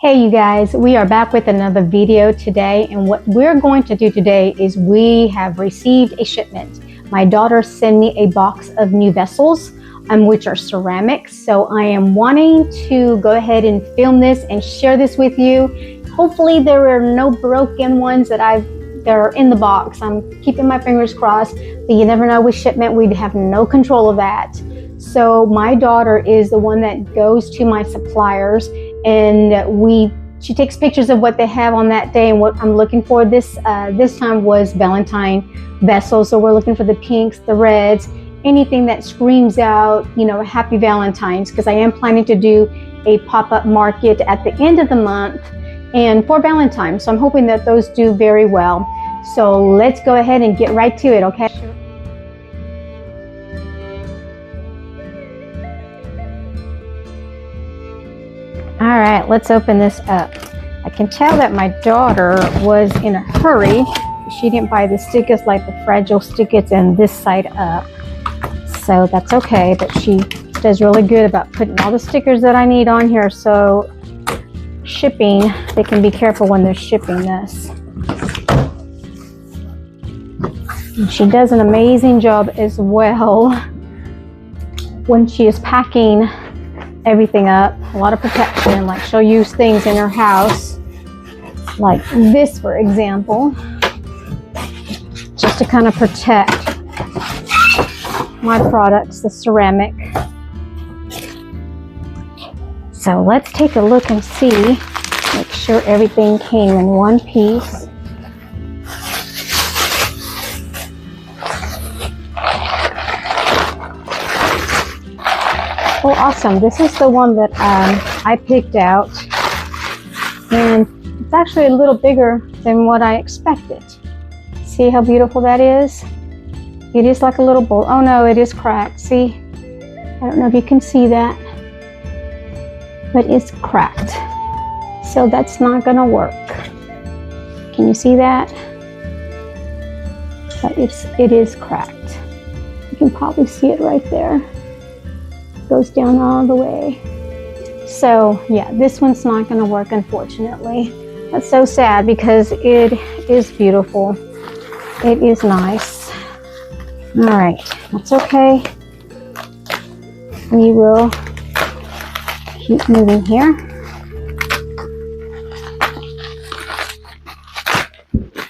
Hey you guys, we are back with another video today, and what we're going to do today is we have received a shipment. My daughter sent me a box of new vessels, which are ceramics. So I am wanting to go ahead and film this and share this with you. Hopefully there are no broken ones that are in the box. I'm keeping my fingers crossed, but you never know with shipment. We'd have no control of that. So my daughter is the one that goes to my suppliers, and she takes pictures of what they have on that day and what I'm looking for. This time was Valentine vessels, so we're looking for the pinks, the reds, anything that screams out, you know, Happy Valentine's, because I am planning to do a pop-up market at the end of the month and for Valentine's. So I'm hoping that those do very well. So let's go ahead and get right to it, okay? All right, let's open this up. I can tell that my daughter was in a hurry. She didn't buy the stickers, like the fragile stickers and this side up. So that's okay, but she does really good about putting all the stickers that I need on here. So shipping, they can be careful when they're shipping this. And she does an amazing job as well when she is packing everything up. A lot of protection, like she'll use things in her house like this, for example, just to kind of protect my products, the ceramic. So let's take a look and see, make sure everything came in one piece. Oh, awesome. This is the one that I picked out, and it's actually a little bigger than what I expected. See how beautiful that is? It is like a little bowl. Oh no, it is cracked. See? I don't know if you can see that, but it's cracked. So that's not gonna work. Can you see that? But it is cracked. You can probably see it right there. Goes down all the way. So yeah, this one's not going to work, unfortunately. That's so sad because it is beautiful. It is nice. All right, that's okay. We will keep moving here.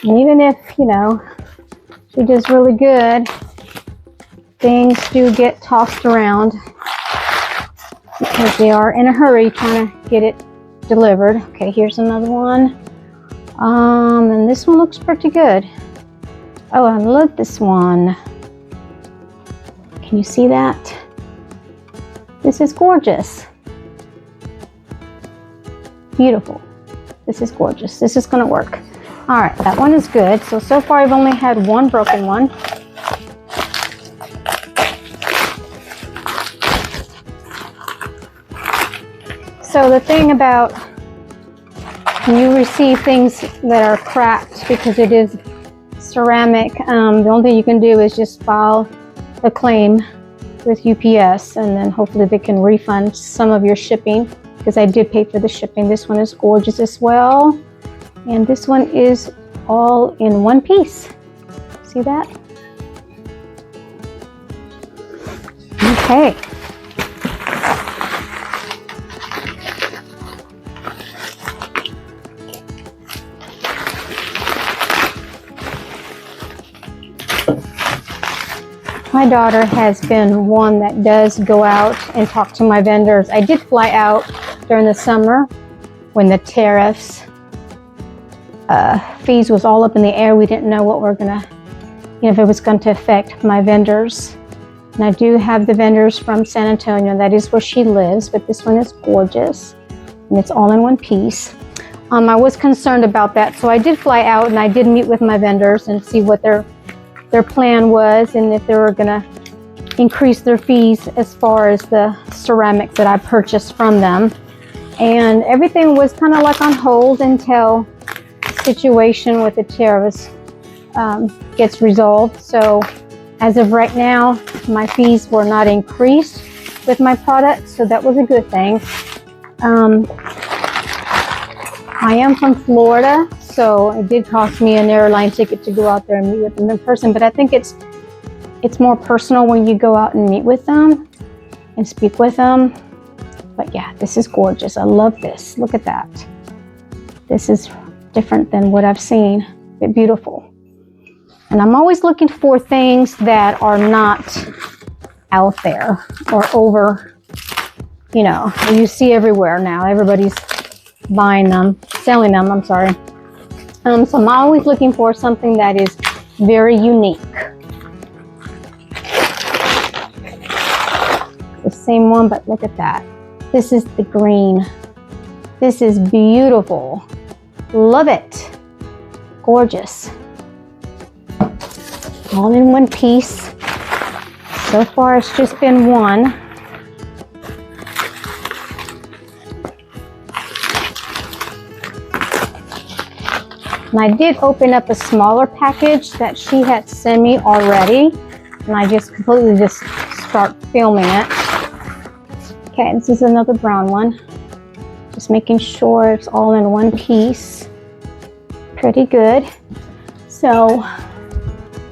And even if, you know, she does really good, things do get tossed around because they are in a hurry trying to get it delivered. Okay, here's another one. And this one looks pretty good. Oh, I love this one. Can you see that? This is gorgeous. Beautiful. This is gorgeous. This is gonna work. All right, that one is good. So far I've only had one broken one. So the thing about when you receive things that are cracked, because it is ceramic, the only thing you can do is just file a claim with UPS, and then hopefully they can refund some of your shipping, because I did pay for the shipping. This one is gorgeous as well. And this one is all in one piece. See that? Okay. My daughter has been one that does go out and talk to my vendors. I did fly out during the summer when the tariffs fees was all up in the air. We didn't know what we're gonna, you know, if it was going to affect my vendors. And I do have the vendors from San Antonio. That is where she lives, but this one is gorgeous and it's all in one piece. I was concerned about that, so I did fly out and I did meet with my vendors and see what their plan was, and if they were gonna increase their fees as far as the ceramics that I purchased from them. And everything was kind of like on hold until the situation with the tariffs gets resolved. So as of right now, my fees were not increased with my products, so that was a good thing. I am from Florida, so it did cost me an airline ticket to go out there and meet with them in person, but I think it's more personal when you go out and meet with them and speak with them. But yeah, this is gorgeous. I love this. Look at that. This is different than what I've seen. It's beautiful. And I'm always looking for things that are not out there or over, you know, you see everywhere now. Everybody's buying them, selling them, I'm sorry. So I'm always looking for something that is very unique. The same one, but look at that. This is the green. This is beautiful. Love it. Gorgeous. All in one piece. So far it's just been one. And I did open up a smaller package that she had sent me already. And I just completely just start filming it. Okay, this is another brown one. Just making sure it's all in one piece. Pretty good. So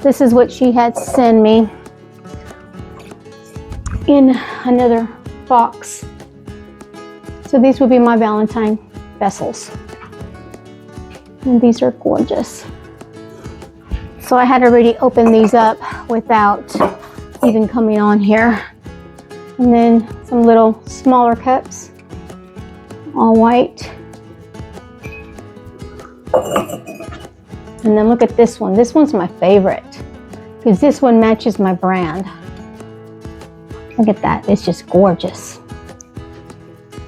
this is what she had sent me in another box. So these would be my Valentine vessels. And these are gorgeous. So I had already opened these up without even coming on here. And then some little smaller cups, all white. And then look at this one. This one's my favorite because this one matches my brand. Look at that. It's just gorgeous.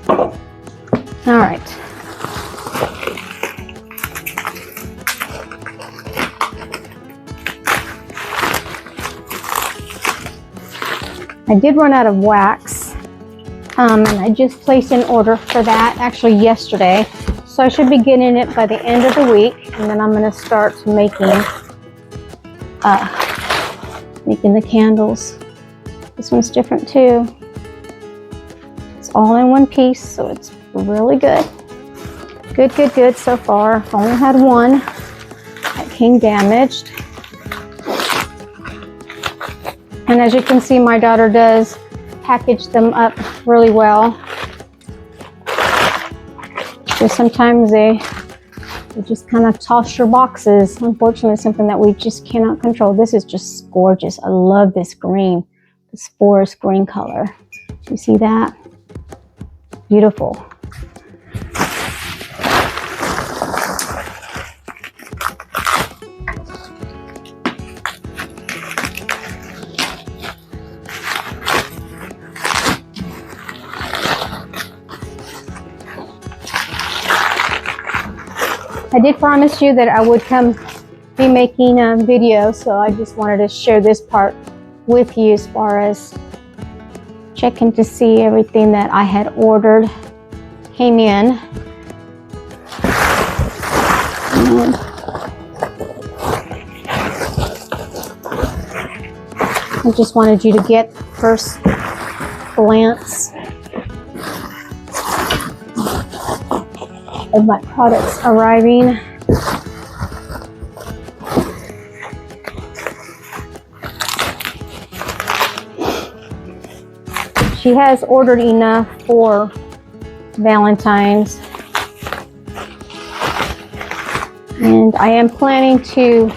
All right. I did run out of wax, and I just placed an order for that actually yesterday. So I should be getting it by the end of the week, and then I'm going to start making the candles. This one's different too. It's all in one piece, so it's really good. Good so far. I've only had one that came damaged. And as you can see, my daughter does package them up really well. Just sometimes they just kind of toss your boxes. Unfortunately, something that we just cannot control. This is just gorgeous. I love this green, this forest green color. Do you see that? Beautiful. I did promise you that I would be making a video, so I just wanted to share this part with you as far as checking to see everything that I had ordered came in. And I just wanted you to get first glance of my products arriving. She has ordered enough for Valentine's, and I am planning to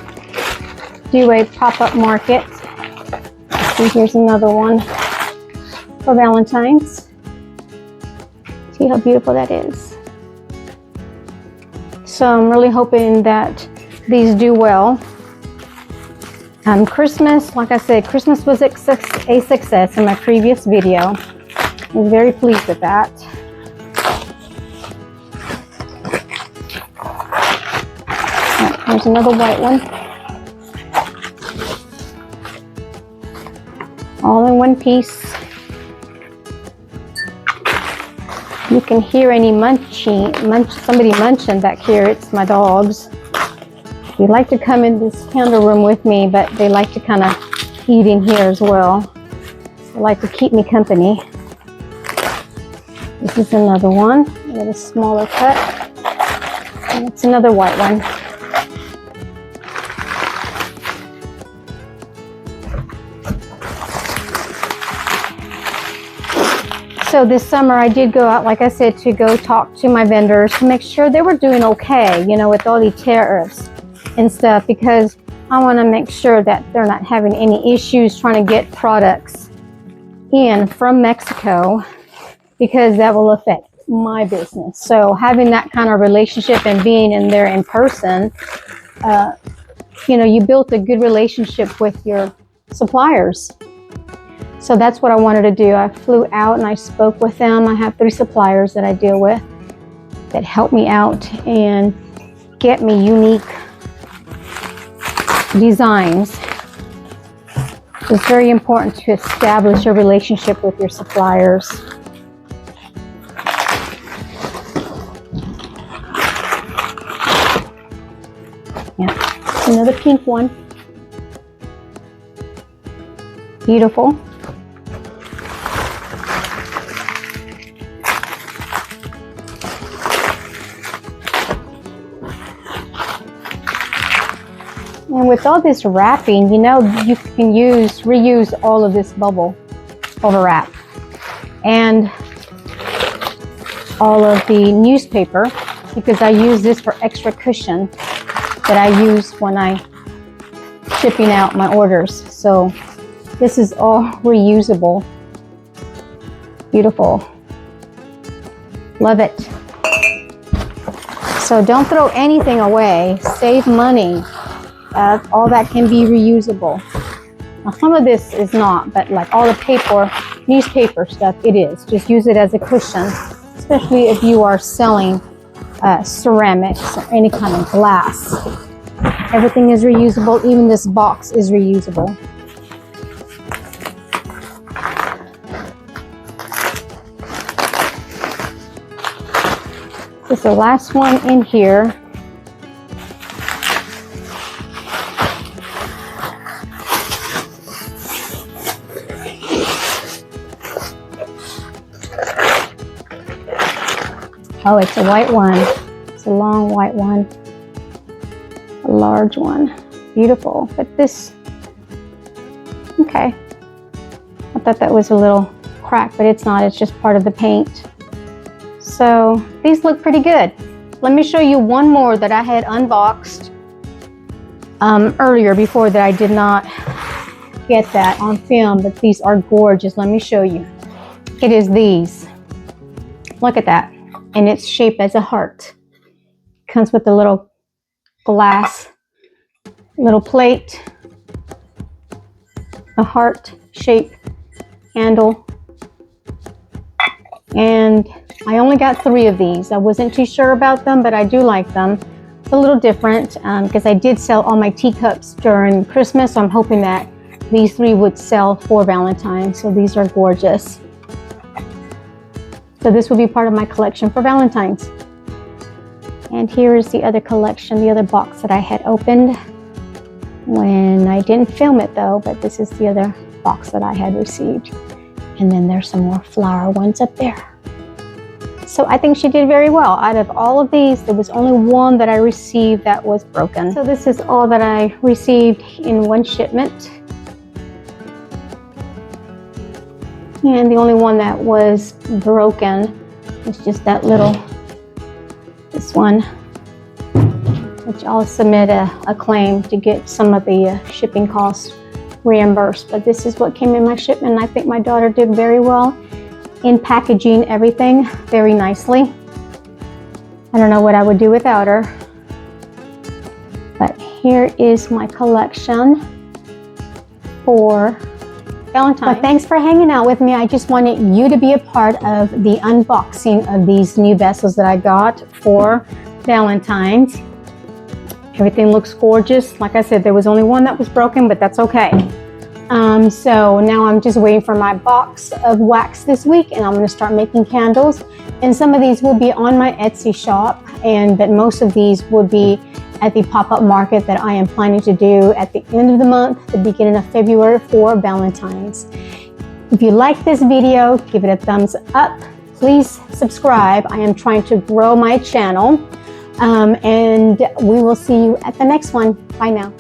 do a pop-up market. See, here's another one for Valentine's. See how beautiful that is. So I'm really hoping that these do well. Christmas, like I said, Christmas was a success in my previous video. I was very pleased with that. Right, here's another white one. All in one piece. You can hear any somebody munching back here. It's my dogs. They like to come in this candle room with me, but they like to kind of eat in here as well. They like to keep me company. This is another one, a little smaller cut. It's another white one. So this summer I did go out, like I said, to go talk to my vendors to make sure they were doing okay, you know, with all the tariffs and stuff, because I want to make sure that they're not having any issues trying to get products in from Mexico, because that will affect my business. So having that kind of relationship and being in there in person, you know, you built a good relationship with your suppliers. So that's what I wanted to do. I flew out and I spoke with them. I have 3 suppliers that I deal with that help me out and get me unique designs. It's very important to establish a relationship with your suppliers. Yeah, another pink one. Beautiful. And with all this wrapping, you know, you can reuse all of this bubble overwrap and all of the newspaper, because I use this for extra cushion that I use when I shipping out my orders. So this is all reusable. Beautiful. Love it. So don't throw anything away. Save money. All that can be reusable. Now some of this is not, but like all the paper, newspaper stuff, it is. Just use it as a cushion, especially if you are selling ceramics or any kind of glass. Everything is reusable. Even this box is reusable. This is the last one in here. Oh, it's a white one. It's a long white one. A large one. Beautiful. But this, okay. I thought that was a little cracked, but it's not. It's just part of the paint. So these look pretty good. Let me show you one more that I had unboxed earlier before that I did not get that on film, but these are gorgeous. Let me show you. It is these. Look at that. And it's shaped as a heart. Comes with a little glass, little plate, a heart-shaped handle. And I only got 3 of these. I wasn't too sure about them, but I do like them. It's a little different because I did sell all my teacups during Christmas, so I'm hoping that these 3 would sell for Valentine's. So these are gorgeous. So this will be part of my collection for Valentine's. And here is the other collection, the other box that I had opened when I didn't film it though, but this is the other box that I had received. And then there's some more flower ones up there. So I think she did very well. Out of all of these, there was only one that I received that was broken. So this is all that I received in one shipment. And the only one that was broken was just that little, this one, which I'll submit a claim to get some of the shipping costs reimbursed. But this is what came in my shipment, and I think my daughter did very well in packaging everything very nicely. I don't know what I would do without her. But here is my collection for Valentine's. But thanks for hanging out with me. I just wanted you to be a part of the unboxing of these new vessels that I got for Valentine's. Everything looks gorgeous. Like I said, there was only one that was broken, but that's okay. So now I'm just waiting for my box of wax this week, and I'm going to start making candles. And some of these will be on my Etsy shop, but most of these would be at the pop-up market that I am planning to do at the end of the month, the beginning of February for Valentine's. If you like this video, give it a thumbs up. Please subscribe. I am trying to grow my channel. And we will see you at the next one. Bye now.